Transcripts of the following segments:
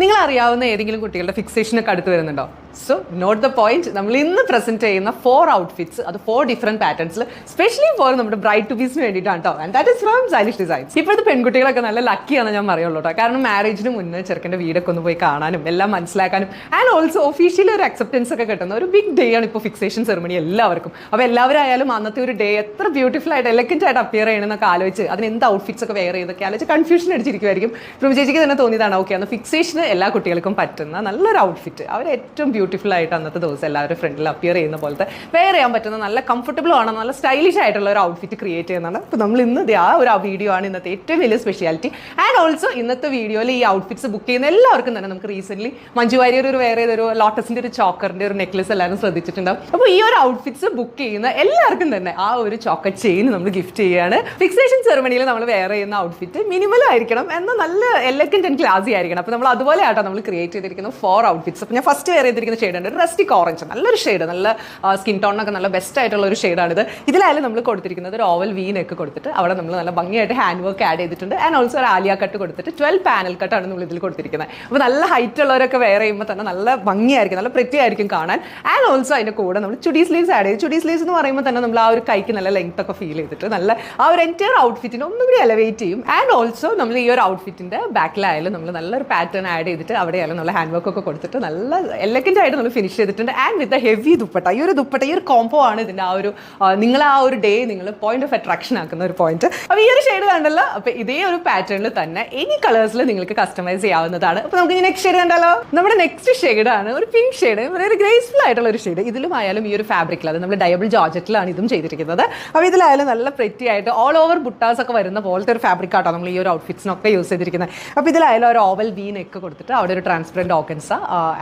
നിങ്ങൾ അറിയാവുന്ന ഏതെങ്കിലും കുട്ടികളുടെ ഫിക്സേഷനൊക്കെ അടുത്ത് വരുന്നുണ്ടോ? So note the point. നമ്മൾ ഇന്ന് പ്രസന്റ് ചെയ്യുന്ന 4 ഔട്ട്ഫിറ്റ്സ്, അത് 4 ഡിഫറെന്റ് പാറ്റേൺസിൽ സ്പെഷ്യലി ഫോർ നമ്മുടെ ബ്രൈഡ് ടു ബീസിന് വേണ്ടിയിട്ടാണ് കേട്ടോ. And that is from stylish designs. ഇപ്പോഴത്തെ പെൺകുട്ടികളൊക്കെ നല്ല ലക്കിയാണെന്ന് ഞാൻ പറയുള്ളൂ കേട്ടോ. കാരണം മാരേജിന് മുന്നേ ചെറുക്കൻ്റെ വീടൊക്കെ ഒന്ന് പോയി കാണാനും എല്ലാം മനസ്സിലാക്കാനും ആൻഡ് ഓൾസോ ഒഫീഷ്യലി ഒരു അക്സെപ്റ്റൻസ് ഒക്കെ കിട്ടുന്ന ഒരു ബിഗ് ഡേ ആണ് ഇപ്പോൾ ഫിക്സേഷൻ സെറമണി എല്ലാവർക്കും. അപ്പോൾ എല്ലാവരായാലും അന്നത്തെ ഒരു ഡേ എത്ര ബ്യൂട്ടിഫുൾ ആയിട്ട് എലഗന്റ് ആയിട്ട് അപ്പിയർ ചെയ്യണമെന്നൊക്കെ ആലോചിച്ച് അതിന് എന്ത് ഔട്ട്ഫിറ്റ്സ് ഒക്കെ വെയർ ചെയ്തൊക്കെ ആലോചിച്ച് കൺഫ്യൂഷൻ അടിച്ചിരിക്കുമായിരിക്കും. ഇപ്പോൾ ചേച്ചിക്ക് തന്നെ തോന്നിയതാണ് ഓക്കെ അന്ന് ഫിക്സേഷന് എല്ലാ കുട്ടികൾക്കും പറ്റുന്ന നല്ലൊരു ഔട്ട്ഫിറ്റ്, അവർ ഏറ്റവും ബ്യൂട്ടിഫുൾ ആയിട്ട് അന്നത്തെ ദിവസം എല്ലാവരും ഫ്രണ്ടിൽ അപ്പിയർ ചെയ്യുന്ന പോലത്തെ വെയർ ചെയ്യാൻ പറ്റുന്ന നല്ല കംഫർട്ടബിൾ ആണ്, നല്ല സ്റ്റൈലിഷ് ആയിട്ടുള്ള ഒരു ഔട്ട്ഫിറ്റ് ക്രിയേറ്റ് ചെയ്യുന്നതാണ്. അപ്പോൾ നമ്മൾ ഇന്ന് ആ ഒരു വീഡിയോ ആണ് ഇന്നത്തെ ഏറ്റവും വലിയ സ്പെഷ്യാലിറ്റി. ആൻഡ് ഓൾസോ ഇന്നത്തെ വീഡിയോയിൽ ഈ ഔട്ട്ഫിറ്റ്സ് ബുക്ക് ചെയ്യുന്ന എല്ലാവർക്കും തന്നെ നമുക്ക് റീസെന്റ് മഞ്ജു വാര്യർ ഒരു വേറെ ഒരു ലോട്ടസിന്റെ ഒരു ചോക്കറിന്റെ ഒരു നെക്ലസ് എല്ലാവരും ശ്രദ്ധിച്ചിട്ടുണ്ടാവും. അപ്പോൾ ഈ ഒരു ഔട്ട്ഫിറ്റ്സ് ബുക്ക് ചെയ്യുന്ന എല്ലാവർക്കും തന്നെ ആ ഒരു ചോക്കർ ചെയിൻ നമ്മൾ ഗിഫ്റ്റ് ചെയ്യുകയാണ്. ഫിക്സേഷൻ സെറമണിയിൽ നമ്മൾ വെയർ ചെയ്യുന്ന ഔട്ട്ഫിറ്റ് മിനിമൽ ആയിരിക്കണം, എന്നാൽ നല്ല എലഗന്റ് ആൻഡ് ക്ലാസി ആയിരിക്കണം. അപ്പോൾ നമ്മൾ അതുപോലെ ആട്ടോ നമ്മൾ ക്രിയേറ്റ് ചെയ്തിരിക്കുന്ന 4 ഔട്ട്ഫിറ്റ്സ്. അപ്പോൾ ഞാൻ ഫസ്റ്റ് വെയർ ചെയ്തിരിക്കുന്ന ഷെയ്ഡാണ് റസ്റ്റിക് ഓറഞ്ച്. നല്ലൊരു ഷെയ്ഡ്, നല്ല സ്കിൻ ടോണിനൊക്കെ നല്ല ബെസ്റ്റ് ആയിട്ടുള്ള ഒരു ഷെയ്ഡാണിത്. ഇതിലായാലും നമ്മൾ കൊടുത്തിരിക്കുന്നത് ഒരു ഓവൽ വി നെക്ക് കൊടുത്തിട്ട് അവിടെ നമ്മൾ നല്ല ഭംഗിയായിട്ട് ഹാൻഡ് വർക്ക് ആഡ് ചെയ്തിട്ടുണ്ട്. ആൻഡ് ഓൾസോ ഒരു ആലിയ കട്ട് കൊടുത്തിട്ട് 12 പാനൽ കട്ടാണ് നമ്മൾ ഇതിൽ കൊടുത്തിരിക്കുന്നത്. അപ്പോൾ നല്ല ഹൈറ്റ് ഉള്ളവരൊക്കെ വെയർ ചെയ്യുമ്പോൾ തന്നെ നല്ല ഭംഗിയായിരിക്കും, നല്ല പ്രിറ്റി ആയിരിക്കും കാണാൻ. ആൻഡ് ഓൾസോ അതിൻ്റെ കൂടെ നമ്മൾ ചുഡി സ്ലീവ്സ് ആഡ് ചെയ്ത്, ചുഡി സ്ലീവ്സ് എന്ന് പറയുമ്പോൾ തന്നെ നമ്മൾ ആ ഒരു കൈക്ക് നല്ല ലെങ്ത് ഒക്കെ ഫീൽ ചെയ്തിട്ട് നല്ല ആ ഒരു എൻറ്റയർ ഔട്ട്ഫിറ്റിനെ ഒന്നുകൂടി എലവേറ്റ് ചെയ്യും. ആൻഡ് ഓൾസോ നമ്മൾ ഈ ഒരു ഔട്ട്ഫിറ്റിൻ്റെ ബാക്കിലായാലും നമ്മൾ നല്ലൊരു പാറ്റേൺ ആഡ് ചെയ്തിട്ട് അവിടെയായാലും നല്ല ഹാൻഡ് വർക്ക് ഒക്കെ കൊടുത്തിട്ട് നല്ല എലഗന്റ് ആയിട്ട് നമ്മൾ ഫിനിഷ് ചെയ്തിട്ടുണ്ട്. And with heavy dupatta. ഈ ഒരു ദുപ്പട്ട, ഈ ഒരു കോംബോ ആണ് ഇതിൻ്റെ ആ ഒരു നിങ്ങൾ ആ ഒരു ഡേ നിങ്ങൾ പോയിന്റ് ഓഫ് അട്രാക്ഷൻ ആക്കുന്ന ഒരു പോയിന്റ്. അപ്പോൾ ഈ ഒരു ഷെയ്ഡ് കണ്ടല്ലോ. അപ്പോൾ ഇതേ ഒരു പാറ്റേണിൽ തന്നെ എനി കളേഴ്സിൽ നിങ്ങൾക്ക് കസ്റ്റമൈസ് ചെയ്യാവുന്നതാണ്. അപ്പോൾ നമുക്ക് ഇനി നെക്സ്റ്റ് ഷെയ്ഡ് കണ്ടല്ലോ. നമ്മുടെ നെക്സ്റ്റ് ഷെയ്ഡാണ് ഒരു പിങ്ക് ഷെയ്ഡ്, ഒരു ഗ്രേസ്ഫുൾ ആയിട്ടുള്ള ഒരു ഷെയ്ഡ്. ഇതിലും ആയാലും ഈ ഒരു ഫാബ്രിക്കിൽ, അത് നമ്മൾ ഡയബിൾ ജോർജറ്റിലാണ് ഇതും ചെയ്തിരിക്കുന്നത്. അപ്പോൾ ഇതിലായാലും നല്ല പ്രെറ്റി ആയിട്ട് ഓൾ ഓവർ ബുട്ടാസ് ഒക്കെ വരുന്ന പോലത്തെ ഒരു ഫാബ്രിക് ആട്ടോ നമ്മൾ ഈ ഒരു ഔട്ട്ഫിറ്റ്സിനൊക്കെ യൂസ് ചെയ്തിരിക്കുന്നത്. അപ്പോൾ ഇതിലായാലും ഒരു ഓവൽ വി നെക്ക് കൊടുത്തിട്ട് അവിടെ ഒരു ട്രാൻസ്പെറൻറ്റ് ഓക്കൻസ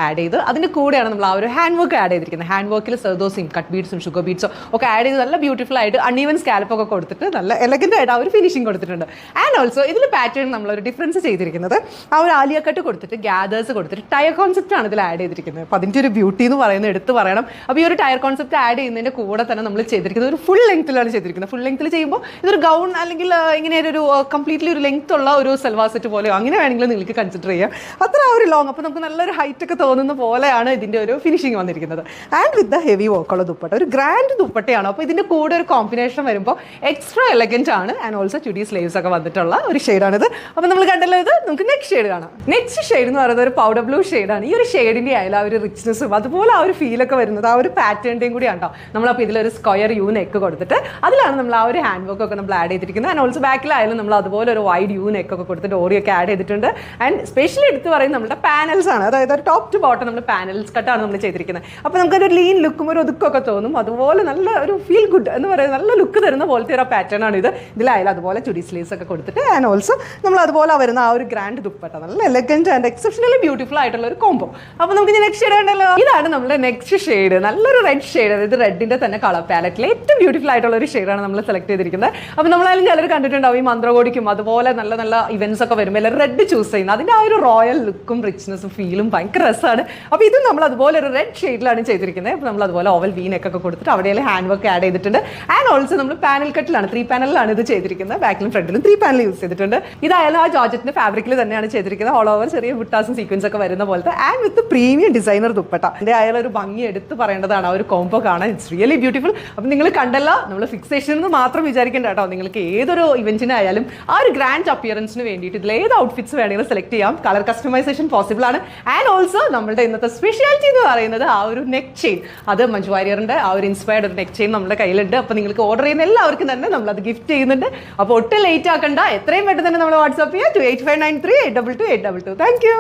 ആഡ് ചെയ്ത് അതിൻ്റെ കൂടെയാണ് നമ്മൾ ആ ഒരു ഹാൻഡ് വർക്ക് ആഡ് ചെയ്തിരിക്കുന്നത്. ഹാൻഡ് വർക്കിൽ സെർദോസും കട്ട് ബീഡ്സും ഷുഗർ ബീഡ്സും ഒക്കെ ആഡ് ചെയ്ത് നല്ല ബ്യൂട്ടിഫുൾ ആയിട്ട് അൺഈവൻ സ്കാൽപ്പൊക്കെ കൊടുത്തിട്ട് നല്ല എലഗന്റ് ആയിട്ട് ആ ഒരു ഫിനിഷിംഗ് കൊടുത്തിട്ടുണ്ട്. ആൻഡ് ഓൾസോ ഇതിൽ പാറ്റേൺ നമ്മളൊരു ഡിഫറൻസ് ചെയ്തിരിക്കുന്നത് ആ ഒരു ആലിയ കട്ട് കൊടുത്തിട്ട് ഗ്യാദേഴ്സ് കൊടുത്തിട്ട് ടയർ കോൺസെപ്റ്റ് ആണ് ഇതിൽ ആഡ് ചെയ്തിരിക്കുന്നത്. അപ്പോൾ അതിൻ്റെ ഒരു ബ്യൂട്ടി എന്ന് പറയുന്നത് എടുത്ത് പറയണം. അപ്പോൾ ഈ ഒരു ടയർ കോൺസെപ്റ്റ് ആഡ് ചെയ്യുന്നതിൻ്റെ കൂടെ തന്നെ നമ്മൾ ചെയ്തിരിക്കുന്നത് ഒരു ഫുൾ ലെങ്ത്തിലാണ് ചെയ്തിരിക്കുന്നത്. ഫുൾ ലെങ്ത്തിൽ ചെയ്യുമ്പോൾ ഇതൊരു ഗൗൺ അല്ലെങ്കിൽ ഇങ്ങനെ ഒരു കംപ്ലീറ്റ്ലി ഒരു ലെങ്ത് ഉള്ള ഒരു സൽവാർ സെറ്റ് പോലെയോ അങ്ങനെ വേണമെങ്കിൽ നിങ്ങൾക്ക് കൺസിഡർ ചെയ്യാം. അത്ര ആ ഒരു ലോങ്, അപ്പോൾ നമുക്ക് നല്ലൊരു ഹൈറ്റ് ഒക്കെ തോന്നുന്ന പോലെയാണ് ഇതിൻ്റെ ഒരു ഫിനിഷിംഗ് വന്നിരിക്കുന്നത്. ആൻഡ് വിത്ത് ദ ഹെവി വർക്കുള്ള ദുപ്പട്ട, ഒരു ഗ്രാൻഡ് ദുപ്പട്ടയാണ്. അപ്പോൾ ഇതിൻ്റെ കൂടെ ഒരു കോമ്പിനേഷൻ വരുമ്പോൾ എക്സ്ട്രാ എലഗന്റ് ആണ്. ആൻഡ് ഓൾസോ ചുഡി സ്ലീവ്സ് ഒക്കെ വന്നിട്ടുള്ള ഒരു ഷെയ്ഡാണിത്. അപ്പോൾ നമ്മൾ കണ്ടല്ലോ, ഇത് നമുക്ക് നെക്സ്റ്റ് ഷെയ്ഡ് കാണാം. നെക്സ്റ്റ് ഷെയ്ഡ് എന്ന് പറയുന്നത് ഒരു പൗഡർ ബ്ലൂ ഷെയ്ഡാണ്. ഈ ഒരു ഷെയ്ഡിൻ്റെ ആയാലും ആ ഒരു റിച്ച്നെസ്സും അതുപോലെ ആ ഒരു ഫീലൊക്കെ വരുന്നത് ആ ഒരു പാറ്റേണിൻ്റെയും കൂടിയാണ് കേട്ടോ. നമ്മളപ്പോൾ ഇതിലൊരു സ്ക്വയർ യു നെക്ക് കൊടുത്തിട്ട് അതിലാണ് നമ്മൾ ആ ഒരു ഹാൻഡ് വർക്ക് ഒക്കെ നമ്മൾ ആഡ് ചെയ്തിരിക്കുന്നത്. ആൻഡ് ഓൾസോ ബാക്കിലായാലും നമ്മൾ അതുപോലെ ഒരു വൈഡ് യു നെക്ക് ഒക്കെ കൊടുത്തിട്ട് ഡോറിയൊക്കെ ആഡ് ചെയ്തിട്ടുണ്ട്. ആൻഡ് സ്പെഷ്യലി എടുത്ത് പറയുന്നത് നമ്മുടെ പാനൽസ് ആണ്. അതായത് ഒരു ടോപ്പ് ടു ബോട്ടം നമ്മൾ പാനൽസ് കട്ടാണ് നമ്മൾ ചെയ്തിരിക്കുന്നത്. അപ്പോൾ നമുക്കൊരു ലീൻ ലുക്കും ഒരു ഒതുക്കൊക്കെ തോന്നും. അതുപോലെ നല്ല ഒരു ഫീൽ ഗുഡ് എന്ന് പറയുന്നത് നല്ല ലുക്ക് തരുന്ന പോലത്തെ ഒരു പാറ്റേൺ ആണ് ഇത്. ഇതിലായാലും അതുപോലെ ചുഡി സ്ലീവ്സ് ഒക്കെ കൊടുത്തിട്ട് ആൻഡ് ഓൾസോ നമ്മൾ അതുപോലെ വരുന്ന ആ ഒരു ഗ്രാൻഡ് ദുപ്പട്ട, നല്ല എലഗന്റ് ആൻഡ് എക്സെപ്ഷണലി ബ്യൂട്ടിഫുൾ ആയിട്ടുള്ള ഒരു കോംബോ. അപ്പോൾ നമുക്ക് നെക്സ്റ്റ് ഷെയ്ഡ് ഉണ്ടല്ലോ. ഇതാണ് നമ്മുടെ നെക്സ്റ്റ് ഷെയ്ഡ്, നല്ലൊരു റെഡ് ഷെയ്ഡ്. ഇത് റെഡിന്റെ തന്നെ കളർ പാലറ്റിൽ ഏറ്റവും ബ്യൂട്ടിഫുൾ ആയിട്ടുള്ള ഒരു ഷെയ്ഡാണ് നമ്മൾ സെലക്ട് ചെയ്തിരിക്കുന്നത്. അപ്പോൾ നമ്മളായാലും ചിലർ കണ്ടിട്ടുണ്ടാവും ഈ മന്ത്രകോടിക്കും അതുപോലെ നല്ല നല്ല ഇവന്റ്സ് ഒക്കെ വരുമ്പോൾ എല്ലാവരും റെഡ് ചൂസ് ചെയ്യുന്നത്. അതിൻ്റെ ആ ഒരു റോയൽ ലുക്കും റിച്ച്നെസ്സും ഫീലും ഭയങ്കര രസമാണ്. അപ്പോൾ ഇത് നമ്മൾ അതുപോലെ ഒരു റെഡ് ഷെയ്ഡിലാണ് ചെയ്തിരിക്കുന്നത്. അപ്പോൾ നമ്മൾ അതുപോലെ ഓവൽ വി നെക്ക് ഒക്കെ കൊടുത്തിട്ട് അവിടെയെല്ലാം ഹാൻഡ് വർക്ക് ആഡ് ചെയ്തിട്ടുണ്ട്. ആൻഡ് ഓൾസോ നമ്മൾ പാനൽ കട്ടിലാണ്, 3 പാനലിലാണ് ഇത് ചെയ്തിരിക്കുന്നത്. ബാക്കിലും ഫ്രണ്ടിലും 3 പാനൽ യൂസ് ചെയ്തിട്ടുണ്ട്. ഇതായാലും ആ ജോർജറ്റിന്റെ ഫാബ്രിക്കിൽ തന്നെയാണ് ചെയ്തിരിക്കുന്നത്. ഓൾ ഓവർ ചെറിയ ബുട്ടാസും സീക്വൻസ് ഒക്കെ വരുന്ന പോലത്തെ and with premium designer dupatta. ഇതിൻ്റെ ആയാലും ഒരു ഭംഗി എടുത്ത് പറയേണ്ടതാണ് ആ ഒരു കോംബോ കാണാൻ. It's really beautiful. അപ്പം നിങ്ങൾ കണ്ടല്ലോ, നമ്മൾ ഫിക്സേഷൻ എന്ന് മാത്രം വിചാരിക്കേണ്ട കേട്ടോ. നിങ്ങൾക്ക് ഏതൊരു ഇവന്റിനായാലും ആ ഒരു ഗ്രാൻഡ് അപ്പിയറൻസിന് വേണ്ടിയിട്ട് ഇതിൽ ഏത് ഔട്ട്ഫിറ്റ്സ് വേണമെങ്കിലും സെലക്ട് ചെയ്യാം. കളർ കസ്റ്റമൈസേഷൻ പോസിബിൾ ആണ്. ആൻഡ് ഓൾസോ നമ്മുടെ ഇന്നത്തെ സ്പെഷ്യാലിറ്റി എന്ന് പറയുന്നത് ആ ഒരു നെക്ക് ചെയിൻ. അത് മഞ്ജു വാര്യറിന്റെ ആ ഒരു ഇൻസ്പയർഡ് ഒരു നെക്ക് ചെയിൻ നമ്മുടെ കയ്യിലുണ്ട്. അപ്പോൾ നിങ്ങൾക്ക് ഓർഡർ ചെയ്യുന്ന എല്ലാവർക്കും തന്നെ നമ്മളത് ഗിഫ്റ്റ് ചെയ്യുന്നുണ്ട്. അപ്പോൾ ഒട്ടും ലേറ്റ് ആക്കണ്ട, എത്രയും പെട്ടെന്ന് തന്നെ നമ്മൾ വാട്സ്ആപ്പ് ചെയ്യുക 28593822 822. Thank you.